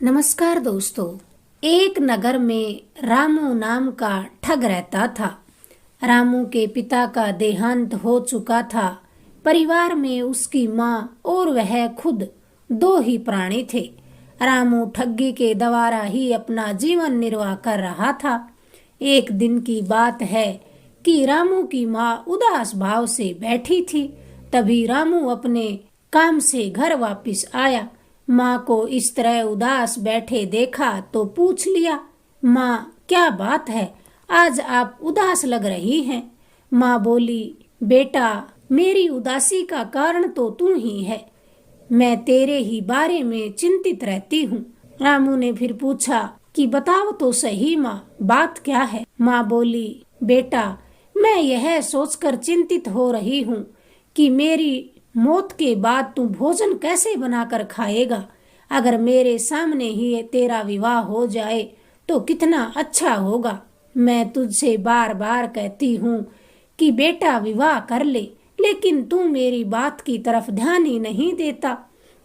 नमस्कार दोस्तों। एक नगर में रामू नाम का ठग रहता था। रामू के पिता का देहांत हो चुका था। परिवार में उसकी माँ और वह खुद दो ही प्राणी थे। रामू ठगी के द्वारा ही अपना जीवन निर्वाह कर रहा था। एक दिन की बात है कि रामू की माँ उदास भाव से बैठी थी। तभी रामू अपने काम से घर वापस आया। माँ को इस तरह उदास बैठे देखा तो पूछ लिया, माँ क्या बात है, आज आप उदास लग रही हैं। माँ बोली, बेटा मेरी उदासी का कारण तो तू ही है, मैं तेरे ही बारे में चिंतित रहती हूँ। रामू ने फिर पूछा कि बताओ तो सही माँ, बात क्या है। माँ बोली, बेटा मैं यह सोचकर चिंतित हो रही हूँ कि मेरी मौत के बाद तू भोजन कैसे बनाकर खाएगा। अगर मेरे सामने ही तेरा विवाह हो जाए तो कितना अच्छा होगा। मैं तुझसे बार बार कहती हूँ कि बेटा विवाह कर ले, लेकिन तू मेरी बात की तरफ ध्यान ही नहीं देता।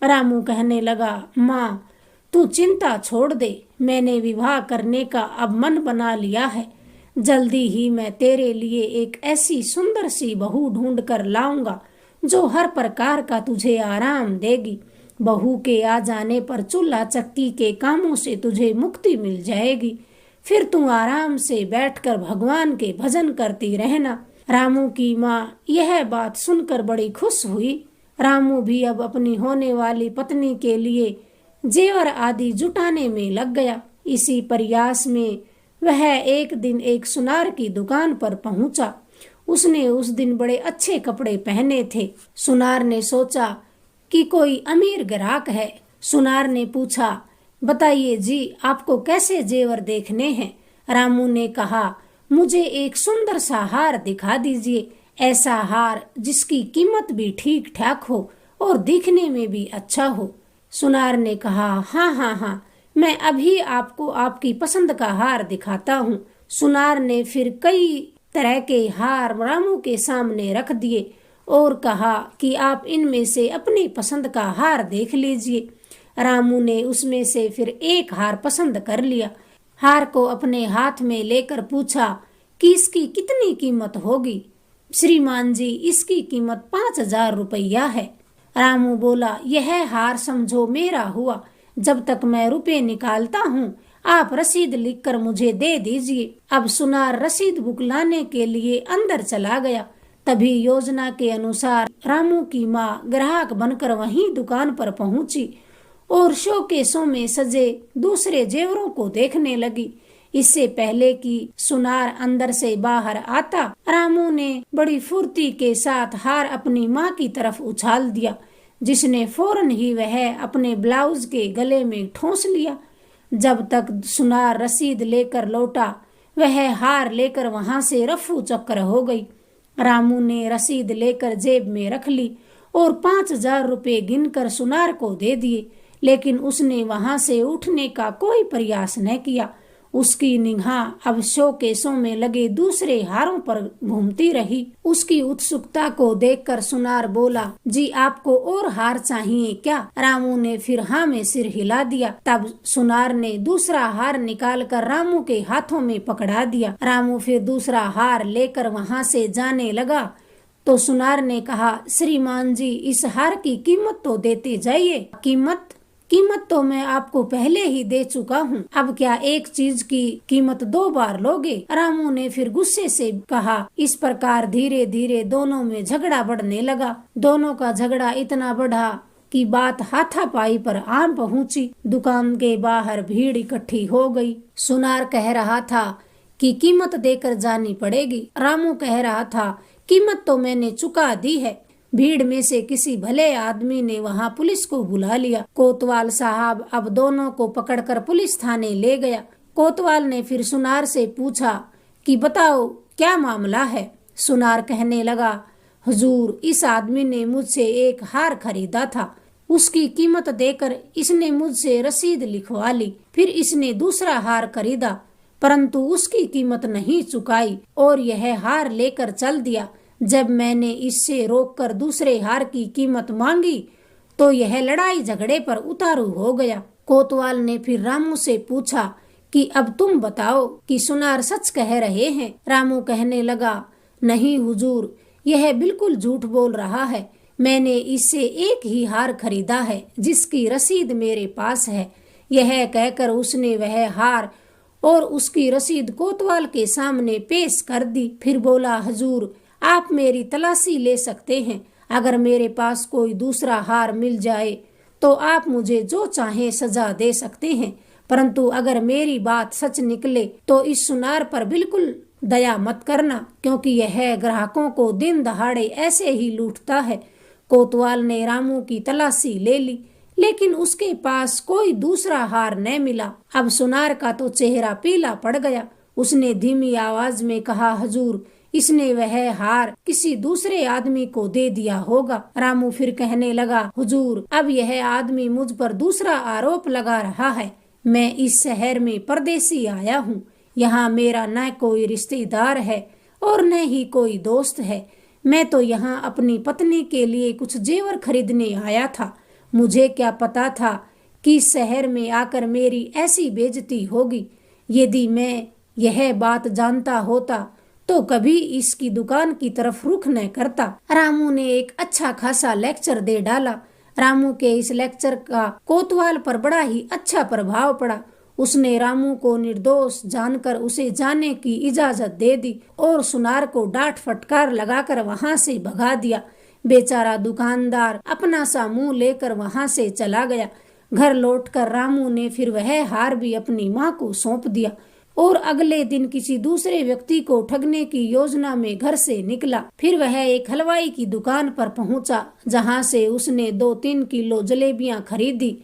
रामू कहने लगा, माँ तू चिंता छोड़ दे, मैंने विवाह करने का अब मन बना लिया है। जल्दी ही मैं तेरे लिए एक ऐसी सुंदर सी बहू ढूंढ कर लाऊंगा जो हर प्रकार का तुझे आराम देगी। बहू के आ जाने पर चूल्हा चक्की के कामों से तुझे मुक्ति मिल जाएगी। फिर तू आराम से बैठकर भगवान के भजन करती रहना। रामू की माँ यह बात सुनकर बड़ी खुश हुई। रामू भी अब अपनी होने वाली पत्नी के लिए जेवर आदि जुटाने में लग गया। इसी प्रयास में वह एक दिन एक सुनार की दुकान पर पहुंचा। उसने उस दिन बड़े अच्छे कपड़े पहने थे। सुनार ने सोचा कि कोई अमीर ग्राहक है। सुनार ने पूछा, बताइए जी आपको कैसे जेवर देखने हैं। रामू ने कहा, मुझे एक सुंदर सा हार दिखा दीजिए, ऐसा हार जिसकी कीमत भी ठीक ठाक हो और दिखने में भी अच्छा हो। सुनार ने कहा, हाँ हाँ हाँ, मैं अभी आपको आपकी पसंद का हार दिखाता हूँ। सुनार ने फिर कई तरह के हार रामू के सामने रख दिए और कहा कि आप इनमें से अपनी पसंद का हार देख लीजिए। रामू ने उसमें से फिर एक हार पसंद कर लिया। हार को अपने हाथ में लेकर पूछा कि इसकी कितनी कीमत होगी। श्रीमान जी इसकी कीमत 5,000 रुपया है। रामू बोला, यह हार समझो मेरा हुआ, जब तक मैं रुपए निकालता हूँ आप रसीद लिखकर मुझे दे दीजिए। अब सुनार रसीद बुक लाने के लिए अंदर चला गया। तभी योजना के अनुसार रामू की माँ ग्राहक बनकर वहीं दुकान पर पहुंची और शोकेसों में सजे दूसरे जेवरों को देखने लगी। इससे पहले कि सुनार अंदर से बाहर आता, रामू ने बड़ी फुर्ती के साथ हार अपनी माँ की तरफ उछाल दिया, जिसने फौरन ही वह अपने ब्लाउज के गले में ठोंस लिया। जब तक सुनार रसीद लेकर लौटा, वह हार लेकर वहां से रफू चक्कर हो गई। रामू ने रसीद लेकर जेब में रख ली और 5,000 रुपये गिनकर सुनार को दे दिए, लेकिन उसने वहां से उठने का कोई प्रयास न किया। उसकी निगाह अब शोकेसों में लगे दूसरे हारों पर घूमती रही। उसकी उत्सुकता को देखकर सुनार बोला, जी आपको और हार चाहिए क्या। रामू ने फिर हाँ में सिर हिला दिया। तब सुनार ने दूसरा हार निकालकर रामू के हाथों में पकड़ा दिया। रामू फिर दूसरा हार लेकर वहां से जाने लगा तो सुनार ने कहा, श्रीमान जी इस हार की कीमत तो देते जाइए। कीमत तो मैं आपको पहले ही दे चुका हूँ, अब क्या एक चीज की कीमत 2 बार लोगे। रामू ने फिर गुस्से से कहा। इस प्रकार धीरे धीरे दोनों में झगड़ा बढ़ने लगा। दोनों का झगड़ा इतना बढ़ा कि बात हाथापाई पर आम पहुंची। दुकान के बाहर भीड़ इकट्ठी हो गई। सुनार कह रहा था कि कीमत देकर जानी पड़ेगी। रामू कह रहा था, कीमत तो मैंने चुका दी है। भीड़ में से किसी भले आदमी ने वहां पुलिस को बुला लिया। कोतवाल साहब अब दोनों को पकड़कर पुलिस थाने ले गया। कोतवाल ने फिर सुनार से पूछा कि बताओ क्या मामला है। सुनार कहने लगा, हुजूर इस आदमी ने मुझसे एक हार खरीदा था, उसकी कीमत देकर इसने मुझसे रसीद लिखवा ली। फिर इसने दूसरा हार खरीदा परंतु उसकी कीमत नहीं चुकाई और यह हार लेकर चल दिया। जब मैंने इससे रोककर दूसरे हार की कीमत मांगी तो यह लड़ाई झगड़े पर उतारू हो गया। कोतवाल ने फिर रामू से पूछा कि अब तुम बताओ कि सुनार सच कह रहे हैं। रामू कहने लगा, नहीं हुजूर, यह बिल्कुल झूठ बोल रहा है। मैंने इससे एक ही हार खरीदा है जिसकी रसीद मेरे पास है। यह कहकर उसने वह हार और उसकी रसीद कोतवाल के सामने पेश कर दी। फिर बोला, हुजूर, आप मेरी तलाशी ले सकते हैं। अगर मेरे पास कोई दूसरा हार मिल जाए तो आप मुझे जो चाहे सजा दे सकते हैं, परंतु अगर मेरी बात सच निकले तो इस सुनार पर बिल्कुल दया मत करना, क्योंकि यह ग्राहकों को दिन दहाड़े ऐसे ही लूटता है। कोतवाल ने रामू की तलाशी ले ली, लेकिन उसके पास कोई दूसरा हार न मिला। अब सुनार का तो चेहरा पीला पड़ गया। उसने धीमी आवाज में कहा, हुजूर, इसने वह हार किसी दूसरे आदमी को दे दिया होगा। रामू फिर कहने लगा, हुजूर, अब यह आदमी मुझ पर दूसरा आरोप लगा रहा है। मैं इस शहर में परदेसी आया हूँ। यहाँ मेरा न कोई रिश्तेदार है और न ही कोई दोस्त है। मैं तो यहाँ अपनी पत्नी के लिए कुछ जेवर खरीदने आया था। मुझे क्या पता था कि शहर में आकर मेरी ऐसी बेइज्जती होगी। यदि मैं यह बात जानता होता तो कभी इसकी दुकान की तरफ रुख न करता। रामू ने एक अच्छा खासा लेक्चर दे डाला। रामू के इस लेक्चर का कोतवाल पर बड़ा ही अच्छा प्रभाव पड़ा। उसने रामू को निर्दोष जानकर उसे जाने की इजाजत दे दी और सुनार को डांट फटकार लगाकर वहां से भगा दिया। बेचारा दुकानदार अपना सा मुंह लेकर वहां से चला गया। घर लौटकर रामू ने फिर वह हार भी अपनी माँ को सौंप दिया और अगले दिन किसी दूसरे व्यक्ति को ठगने की योजना में घर से निकला। फिर वह एक हलवाई की दुकान पर पहुंचा, जहां से उसने 2-3 किलो जलेबियां खरीदी।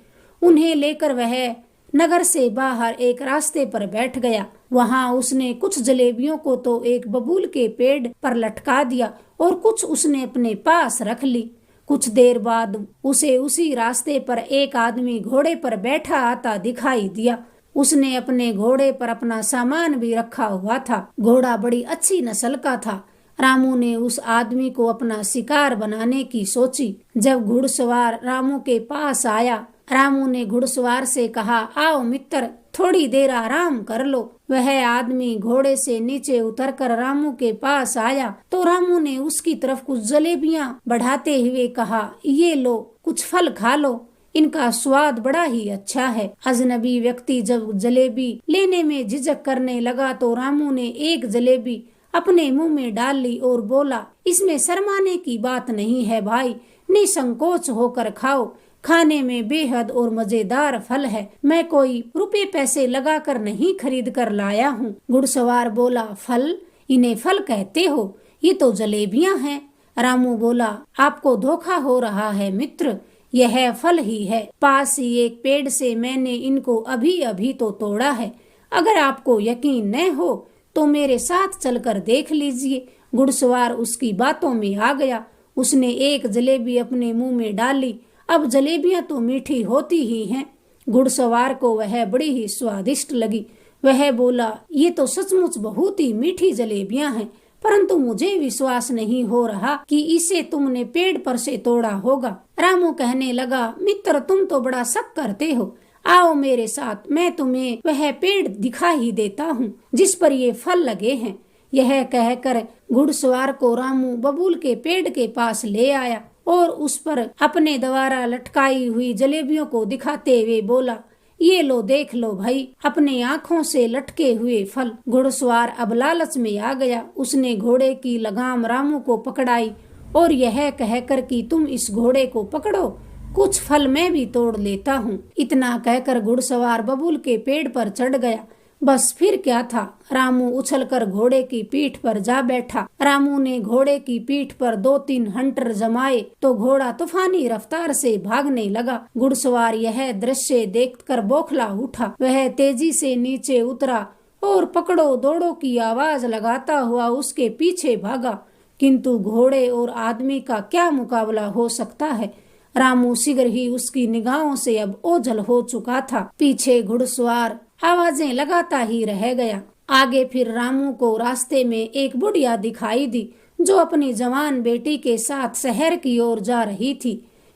उन्हें लेकर वह नगर से बाहर एक रास्ते पर बैठ गया। वहां उसने कुछ जलेबियों को तो एक बबूल के पेड़ पर लटका दिया और कुछ उसने अपने पास रख ली। कुछ देर बाद उसे उसी रास्ते पर एक आदमी घोड़े पर बैठा आता दिखाई दिया। उसने अपने घोड़े पर अपना सामान भी रखा हुआ था। घोड़ा बड़ी अच्छी नस्ल का था। रामू ने उस आदमी को अपना शिकार बनाने की सोची। जब घुड़सवार रामू के पास आया, रामू ने घुड़सवार से कहा, आओ मित्र, थोड़ी देर आराम कर लो। वह आदमी घोड़े से नीचे उतरकर रामू के पास आया तो रामू ने उसकी तरफ कुछ जलेबियां बढ़ाते हुए कहा, ये लो, कुछ फल खा लो, इनका स्वाद बड़ा ही अच्छा है। अजनबी व्यक्ति जब जलेबी लेने में झिझक करने लगा तो रामू ने एक जलेबी अपने मुंह में डाल ली और बोला, इसमें शर्माने की बात नहीं है भाई, निसंकोच होकर खाओ। खाने में बेहद और मजेदार फल है। मैं कोई रुपए पैसे लगाकर नहीं खरीद कर लाया हूँ। घुड़सवार बोला, फल? इन्हें फल कहते हो? ये तो जलेबियां हैं। रामू बोला, आपको धोखा हो रहा है मित्र, यह फल ही है। पास ही एक पेड़ से मैंने इनको अभी अभी तो तोड़ा है। अगर आपको यकीन न हो तो मेरे साथ चलकर देख लीजिए। घुड़सवार उसकी बातों में आ गया। उसने एक जलेबी अपने मुंह में डाली। अब जलेबियां तो मीठी होती ही हैं। घुड़सवार को वह बड़ी ही स्वादिष्ट लगी। वह बोला, ये तो सचमुच बहुत ही मीठी जलेबियां हैं, परंतु मुझे विश्वास नहीं हो रहा कि इसे तुमने पेड़ पर से तोड़ा होगा। रामू कहने लगा, मित्र, तुम तो बड़ा शक करते हो। आओ मेरे साथ, मैं तुम्हें वह पेड़ दिखा ही देता हूँ जिस पर ये फल लगे हैं। यह कहकर घुड़सवार को रामू बबूल के पेड़ के पास ले आया और उस पर अपने द्वारा लटकाई हुई जलेबियों को दिखाते हुए बोला, ये लो, देख लो भाई, अपने आँखों से लटके हुए फल। घुड़सवार अब लालच में आ गया। उसने घोड़े की लगाम रामू को पकड़ाई और यह कहकर कि तुम इस घोड़े को पकड़ो, कुछ फल मैं भी तोड़ लेता हूँ। इतना कहकर घुड़सवार बबूल के पेड़ पर चढ़ गया। बस फिर क्या था, रामू उछलकर घोड़े की पीठ पर जा बैठा। रामू ने घोड़े की पीठ पर 2-3 हंटर जमाए तो घोड़ा तूफानी रफ्तार से भागने लगा। घुड़सवार यह दृश्य देखकर बौखला उठा। वह तेजी से नीचे उतरा और पकड़ो दौड़ो की आवाज लगाता हुआ उसके पीछे भागा, किंतु घोड़े और आदमी का क्या मुकाबला हो सकता है। रामू शीघ्र ही उसकी निगाहों से अब ओझल हो चुका था। पीछे घुड़सवार आवाजें लगाता ही रह गया। आगे फिर रामू को रास्ते में एक बुढ़िया दिखाई दी जो अपनी जवान बेटी के साथ शहर की ओर जा रही थी।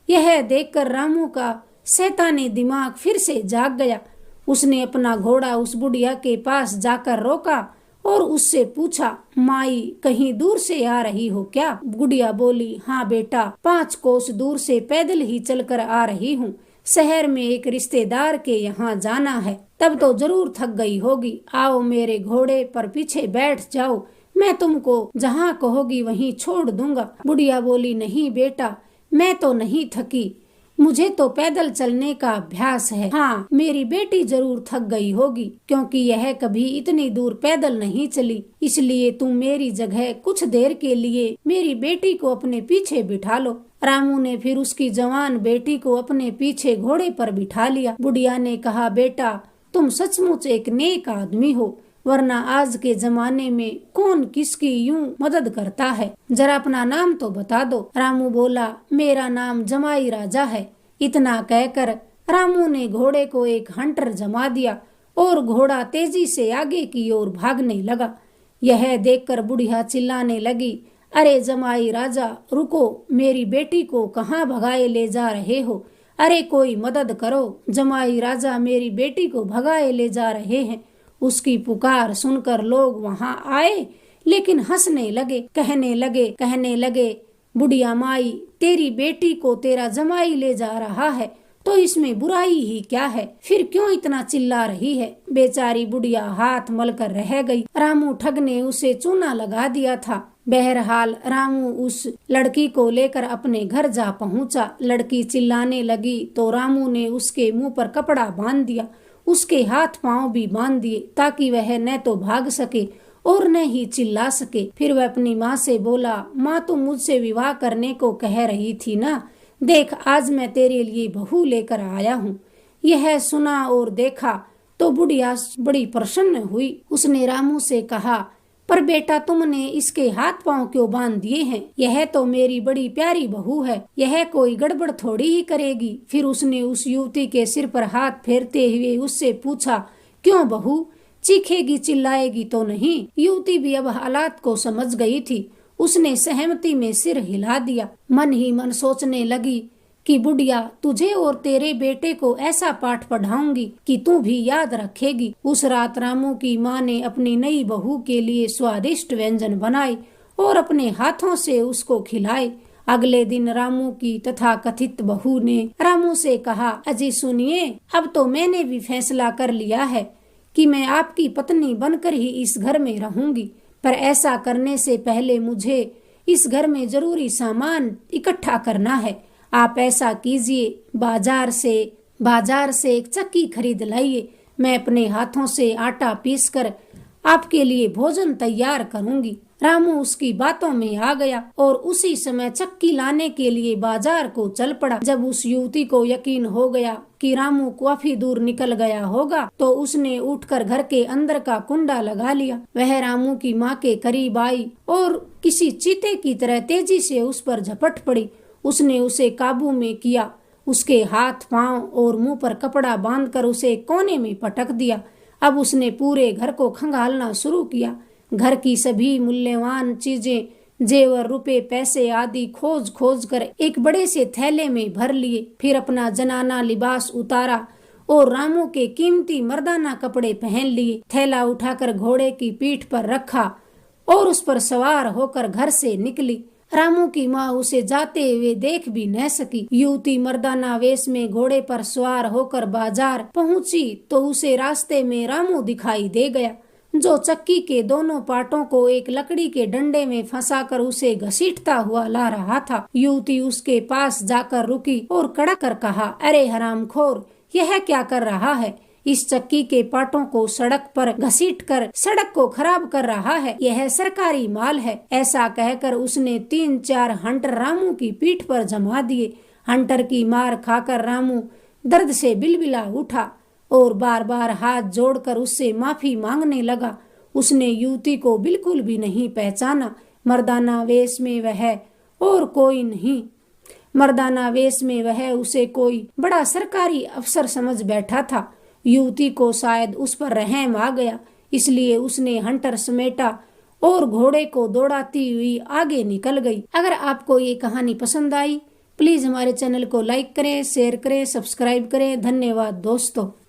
यह देखकर रामू का शैतानी दिमाग फिर से जाग गया। उसने अपना घोड़ा उस बुढ़िया के पास जाकर रोका और उससे पूछा, माई कहीं दूर से आ रही हो क्या? बुढ़िया बोली, हाँ बेटा, 5 कोस दूर से पैदल ही चलकर आ रही हूँ। शहर में एक रिश्तेदार के यहाँ जाना है। तब तो जरूर थक गई होगी। आओ मेरे घोड़े पर पीछे बैठ जाओ, मैं तुमको जहाँ कहोगी वहीं छोड़ दूंगा। बुढ़िया बोली, नहीं बेटा, मैं तो नहीं थकी, मुझे तो पैदल चलने का अभ्यास है। हाँ, मेरी बेटी जरूर थक गई होगी, क्योंकि यह कभी इतनी दूर पैदल नहीं चली। इसलिए तुम मेरी जगह कुछ देर के लिए मेरी बेटी को अपने पीछे बिठा लो। रामू ने फिर उसकी जवान बेटी को अपने पीछे घोड़े पर बिठा लिया। बुढ़िया ने कहा, बेटा, तुम सचमुच एक नेक आदमी हो, वरना आज के जमाने में कौन किसकी यूं मदद करता है। जरा अपना नाम तो बता दो। रामू बोला, मेरा नाम जमाई राजा है। इतना कहकर रामू ने घोड़े को एक हंटर जमा दिया और घोड़ा तेजी से आगे की ओर भागने लगा। यह देखकर बुढ़िया चिल्लाने लगी, अरे जमाई राजा, रुको, मेरी बेटी को कहाँ भगाए ले जा रहे हो? अरे कोई मदद करो, जमाई राजा मेरी बेटी को भगाए ले जा रहे हैं। उसकी पुकार सुनकर लोग वहां आए, लेकिन हंसने लगे, कहने लगे, बुढ़िया माई, तेरी बेटी को तेरा जमाई ले जा रहा है, तो इसमें बुराई ही क्या है? फिर क्यों इतना चिल्ला रही है? बेचारी बुढ़िया हाथ मलकर रह गई। रामू ठग ने उसे चूना लगा दिया था। बहरहाल रामू उस लड़की को लेकर अपने घर जा पहुंचा। लड़की चिल्लाने लगी तो रामू ने उसके मुंह पर कपड़ा बांध दिया, उसके हाथ पांव भी बांध दिए, ताकि वह न तो भाग सके और न ही चिल्ला सके। फिर वह अपनी माँ से बोला, माँ, तुम मुझसे विवाह करने को कह रही थी ना, देख आज मैं तेरे लिए बहू लेकर आया हूँ। यह सुना और देखा तो बुढ़िया बड़ी प्रसन्न हुई। उसने रामू से कहा, पर बेटा, तुमने इसके हाथ पांव क्यों बांध दिए हैं? यह तो मेरी बड़ी प्यारी बहू है, यह कोई गड़बड़ थोड़ी ही करेगी। फिर उसने उस युवती के सिर पर हाथ फेरते हुए उससे पूछा, क्यों बहू, चीखेगी चिल्लाएगी तो नहीं? युवती भी अब हालात को समझ गई थी। उसने सहमति में सिर हिला दिया। मन ही मन सोचने लगी कि बुढ़िया, तुझे और तेरे बेटे को ऐसा पाठ पढ़ाऊंगी कि तू भी याद रखेगी। उस रात रामू की माँ ने अपनी नई बहू के लिए स्वादिष्ट व्यंजन बनाए और अपने हाथों से उसको खिलाए। अगले दिन रामू की तथा कथित बहू ने रामू से कहा, अजी सुनिए, अब तो मैंने भी फैसला कर लिया है कि मैं आपकी पत्नी बनकर ही इस घर में रहूंगी, पर ऐसा करने से पहले मुझे इस घर में जरूरी सामान इकट्ठा करना है। आप ऐसा कीजिए, बाजार से एक चक्की खरीद लाइए। मैं अपने हाथों से आटा पीसकर आपके लिए भोजन तैयार करूंगी। रामू उसकी बातों में आ गया और उसी समय चक्की लाने के लिए बाजार को चल पड़ा। जब उस युवती को यकीन हो गया कि रामू काफी दूर निकल गया होगा, तो उसने उठकर घर के अंदर का कुंडा लगा लिया। वह रामू की माँ के करीब आई और किसी चीते की तरह तेजी से उस पर झपट पड़ी। उसने उसे काबू में किया, उसके हाथ पांव और मुंह पर कपड़ा बांधकर उसे कोने में पटक दिया। अब उसने पूरे घर को खंगालना शुरू किया। घर की सभी मूल्यवान चीजें, जेवर, रुपए, पैसे आदि खोज खोज कर एक बड़े से थैले में भर लिए। फिर अपना जनाना लिबास उतारा और रामू के कीमती मर्दाना कपड़े पहन लिए। थैला उठाकर घोड़े की पीठ पर रखा और उस पर सवार होकर घर से निकली। रामू की माँ उसे जाते हुए देख भी न सकी। युवती मर्दाना वेश में घोड़े पर सवार होकर बाजार पहुंची तो उसे रास्ते में रामू दिखाई दे गया, जो चक्की के दोनों पाटों को एक लकड़ी के डंडे में फंसाकर उसे घसीटता हुआ ला रहा था। युवती उसके पास जाकर रुकी और कड़क कर कहा, अरे हरामखोर, यह क्या कर रहा है? इस चक्की के पाटों को सड़क पर घसीटकर सड़क को खराब कर रहा है। यह सरकारी माल है। ऐसा कहकर उसने 3-4 हंटर रामू की पीठ पर जमा दिए। हंटर की मार खाकर रामू दर्द से बिलबिला उठा और बार बार हाथ जोड़कर उससे माफी मांगने लगा। उसने युवती को बिल्कुल भी नहीं पहचाना। मर्दाना वेश में वह और कोई नहीं, मर्दाना वेश में वह उसे कोई बड़ा सरकारी अफसर समझ बैठा था। युवती को शायद उस पर रहम आ गया, इसलिए उसने हंटर समेटा और घोड़े को दौड़ाती हुई आगे निकल गई। अगर आपको ये कहानी पसंद आई प्लीज़ हमारे चैनल को लाइक करें, शेयर करें, सब्सक्राइब करें। धन्यवाद दोस्तों।